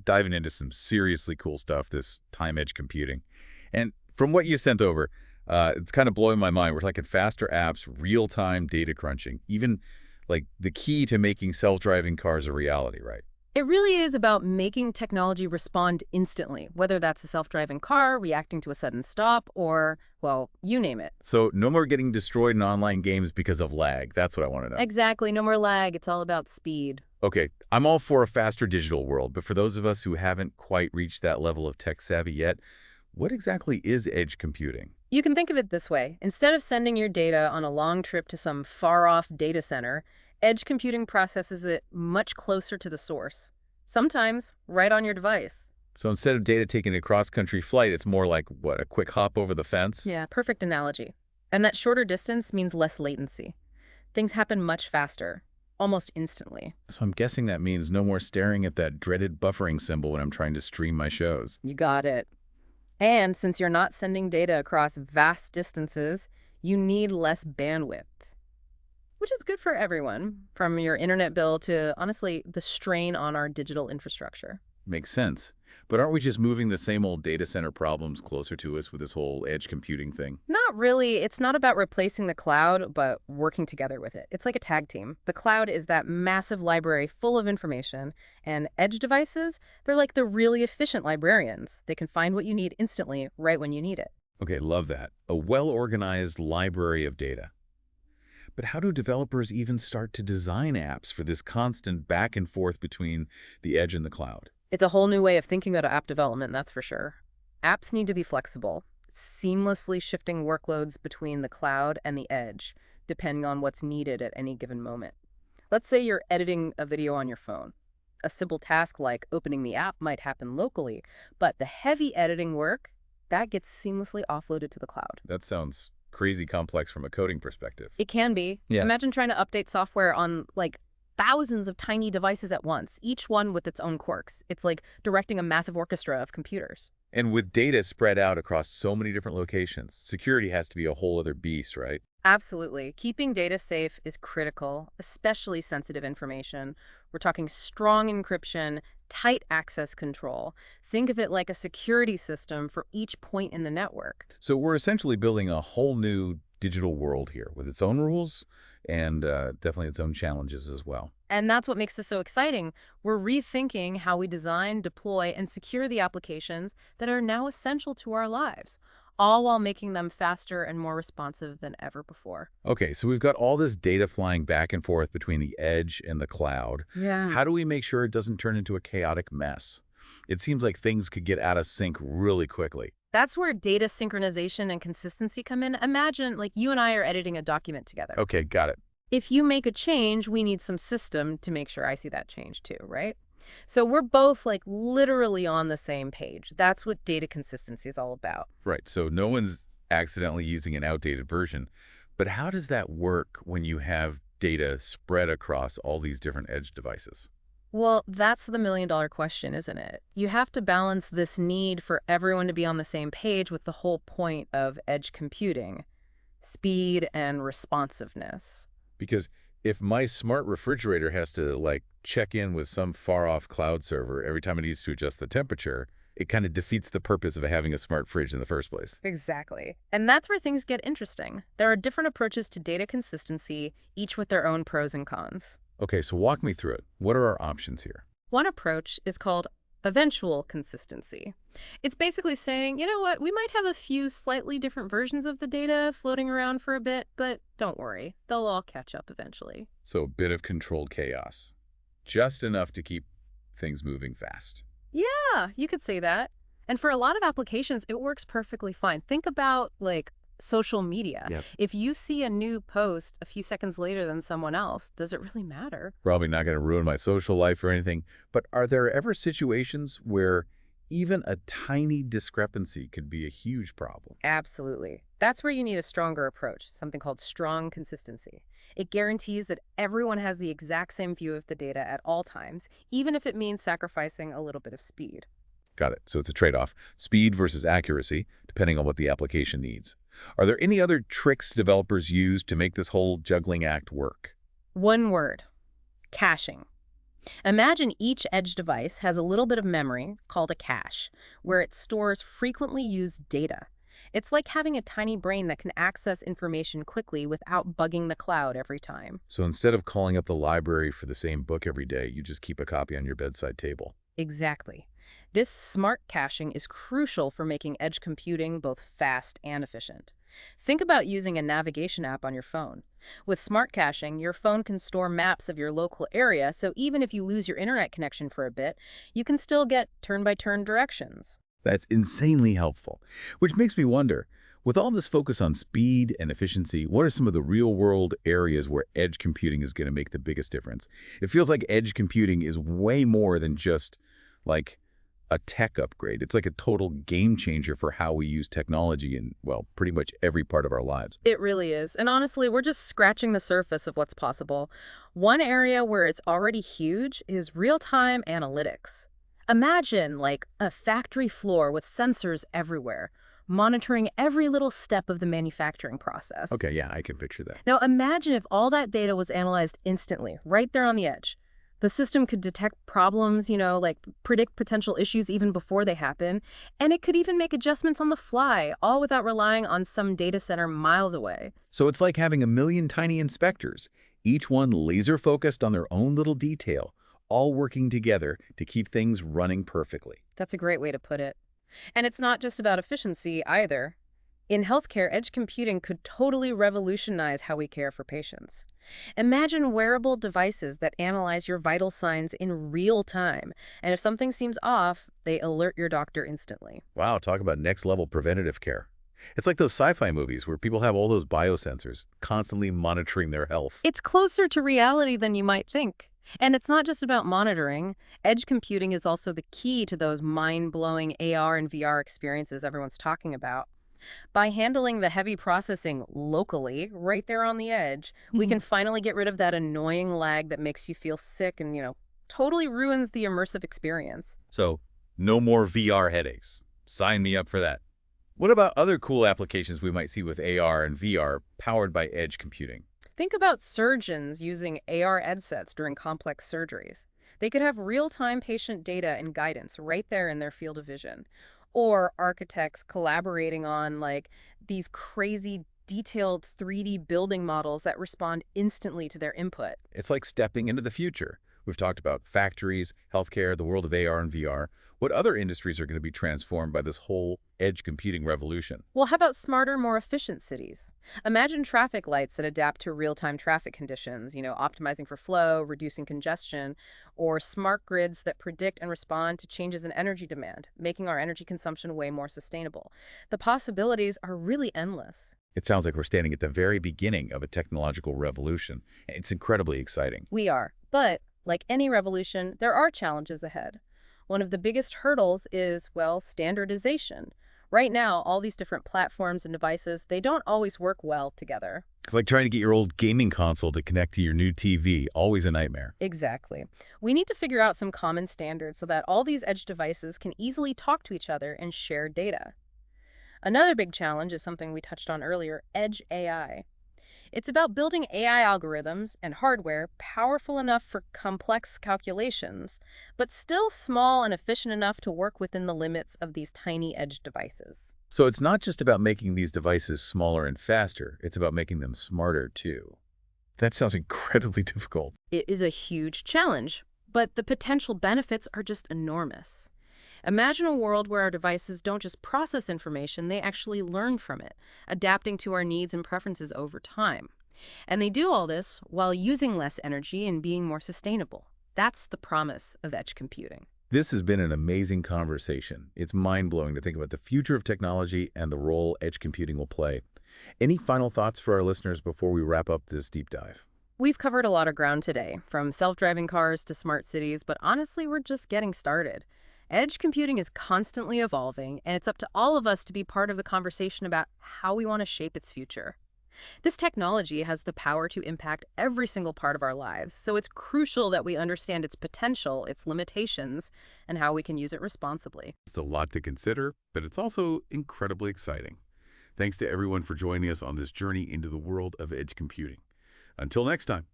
diving into some seriously cool stuff, this time edge computing. And from what you sent over, it's kind of blowing my mind. We're talking faster apps, real-time data crunching, even like the key to making self-driving cars a reality, right? It really is about making technology respond instantly, whether that's a self-driving car reacting to a sudden stop or, well, you name it. So no more getting destroyed in online games because of lag. That's what I want to know. Exactly, no more lag. It's all about speed. Okay, I'm all for a faster digital world, but for those of us who haven't quite reached that level of tech savvy yet, what exactly is edge computing? You can think of it this way. Instead of sending your data on a long trip to some far-off data center, edge computing processes it much closer to the source, sometimes right on your device. So instead of data taking a cross-country flight, it's more like, what, a quick hop over the fence? Yeah, perfect analogy. And that shorter distance means less latency. Things happen much faster, almost instantly. So I'm guessing that means no more staring at that dreaded buffering symbol when I'm trying to stream my shows. You got it. And since you're not sending data across vast distances, you need less bandwidth, which is good for everyone, from your internet bill to, honestly, the strain on our digital infrastructure. Makes sense. But aren't we just moving the same old data center problems closer to us with this whole edge computing thing? Not really. It's not about replacing the cloud, but working together with it. It's like a tag team. The cloud is that massive library full of information, and edge devices, they're like the really efficient librarians. They can find what you need instantly, right when you need it. Okay, love that. A well-organized library of data. But how do developers even start to design apps for this constant back and forth between the edge and the cloud? It's a whole new way of thinking about app development, that's for sure. Apps need to be flexible, seamlessly shifting workloads between the cloud and the edge, depending on what's needed at any given moment. Let's say you're editing a video on your phone. A simple task like opening the app might happen locally, but the heavy editing work, that gets seamlessly offloaded to the cloud. That sounds crazy complex from a coding perspective. It can be. Yeah. Imagine trying to update software on, like, thousands of tiny devices at once, each one with its own quirks. It's like directing a massive orchestra of computers. And with data spread out across so many different locations, security has to be a whole other beast, right? Absolutely. Keeping data safe is critical, especially sensitive information. We're talking strong encryption, tight access control. Think of it like a security system for each point in the network. So we're essentially building a whole new digital world here with its own rules and definitely its own challenges as well. And that's what makes this so exciting. We're rethinking how we design, deploy, and secure the applications that are now essential to our lives, all while making them faster and more responsive than ever before. Okay, so we've got all this data flying back and forth between the edge and the cloud. Yeah. How do we make sure it doesn't turn into a chaotic mess? It seems like things could get out of sync really quickly. That's where data synchronization and consistency come in. Imagine, like, you and I are editing a document together. Okay, got it. If you make a change, we need some system to make sure I see that change too, right? So we're both, like, literally on the same page. That's what data consistency is all about. Right, so no one's accidentally using an outdated version. But how does that work when you have data spread across all these different edge devices? Well, that's the million-dollar question, isn't it? You have to balance this need for everyone to be on the same page with the whole point of edge computing, speed and responsiveness. Because if my smart refrigerator has to, like, check in with some far-off cloud server every time it needs to adjust the temperature, it kind of defeats the purpose of having a smart fridge in the first place. Exactly. And that's where things get interesting. There are different approaches to data consistency, each with their own pros and cons. Okay, so walk me through it. What are our options here? One approach is called eventual consistency. It's basically saying, you know what, we might have a few slightly different versions of the data floating around for a bit, but don't worry, they'll all catch up eventually. So a bit of controlled chaos. Just enough to keep things moving fast. Yeah, you could say that. And for a lot of applications, it works perfectly fine. Think about, like, social media. Yep. If you see a new post a few seconds later than someone else, does it really matter? Probably not going to ruin my social life or anything, but are there ever situations where even a tiny discrepancy could be a huge problem? Absolutely. That's where you need a stronger approach, something called strong consistency. It guarantees that everyone has the exact same view of the data at all times, even if it means sacrificing a little bit of speed. Got it. So it's a trade-off. Speed versus accuracy, depending on what the application needs. Are there any other tricks developers use to make this whole juggling act work? One word: caching. Imagine each edge device has a little bit of memory called a cache, where it stores frequently used data. It's like having a tiny brain that can access information quickly without bugging the cloud every time. So instead of calling up the library for the same book every day, you just keep a copy on your bedside table. Exactly. This smart caching is crucial for making edge computing both fast and efficient. Think about using a navigation app on your phone. With smart caching, your phone can store maps of your local area, so even if you lose your internet connection for a bit, you can still get turn-by-turn directions. That's insanely helpful. Which makes me wonder, with all this focus on speed and efficiency, what are some of the real-world areas where edge computing is going to make the biggest difference? It feels like edge computing is way more than just like a tech upgrade. It's like a total game changer for how we use technology in, well, pretty much every part of our lives. It really is. And honestly, we're just scratching the surface of what's possible. One area where it's already huge is real-time analytics. Imagine like a factory floor with sensors everywhere, monitoring every little step of the manufacturing process. Okay, yeah, I can picture that. Now imagine if all that data was analyzed instantly, right there on the edge. The system could detect problems, like predict potential issues even before they happen, and it could even make adjustments on the fly, all without relying on some data center miles away. So it's like having a million tiny inspectors, each one laser-focused on their own little detail, all working together to keep things running perfectly. That's a great way to put it. And it's not just about efficiency either. In healthcare, edge computing could totally revolutionize how we care for patients. Imagine wearable devices that analyze your vital signs in real time, and if something seems off, they alert your doctor instantly. Wow, talk about next-level preventative care. It's like those sci-fi movies where people have all those biosensors constantly monitoring their health. It's closer to reality than you might think. And it's not just about monitoring. Edge computing is also the key to those mind-blowing AR and VR experiences everyone's talking about. By handling the heavy processing locally, right there on the edge, we can finally get rid of that annoying lag that makes you feel sick and, totally ruins the immersive experience. So, no more VR headaches. Sign me up for that. What about other cool applications we might see with AR and VR powered by edge computing? Think about surgeons using AR headsets during complex surgeries. They could have real-time patient data and guidance right there in their field of vision. Or architects collaborating on these crazy detailed 3D building models that respond instantly to their input. It's like stepping into the future. We've talked about factories, healthcare, the world of AR and VR. What other industries are going to be transformed by this whole edge computing revolution? Well, how about smarter, more efficient cities? Imagine traffic lights that adapt to real-time traffic conditions, optimizing for flow, reducing congestion, or smart grids that predict and respond to changes in energy demand, making our energy consumption way more sustainable. The possibilities are really endless. It sounds like we're standing at the very beginning of a technological revolution. It's incredibly exciting. We are. But, like any revolution, there are challenges ahead. One of the biggest hurdles is, well, standardization. Right now, all these different platforms and devices, they don't always work well together. It's like trying to get your old gaming console to connect to your new TV. Always a nightmare. Exactly. We need to figure out some common standards so that all these edge devices can easily talk to each other and share data. Another big challenge is something we touched on earlier, edge AI. It's about building AI algorithms and hardware powerful enough for complex calculations, but still small and efficient enough to work within the limits of these tiny edge devices. So it's not just about making these devices smaller and faster. It's about making them smarter, too. That sounds incredibly difficult. It is a huge challenge, but the potential benefits are just enormous. Imagine a world where our devices don't just process information, they actually learn from it, adapting to our needs and preferences over time. And they do all this while using less energy and being more sustainable. That's the promise of edge computing. This has been an amazing conversation. It's mind-blowing to think about the future of technology and the role edge computing will play. Any final thoughts for our listeners before we wrap up this deep dive? We've covered a lot of ground today, from self-driving cars to smart cities, but honestly, we're just getting started. Edge computing is constantly evolving, and it's up to all of us to be part of the conversation about how we want to shape its future. This technology has the power to impact every single part of our lives, so it's crucial that we understand its potential, its limitations, and how we can use it responsibly. It's a lot to consider, but it's also incredibly exciting. Thanks to everyone for joining us on this journey into the world of edge computing. Until next time.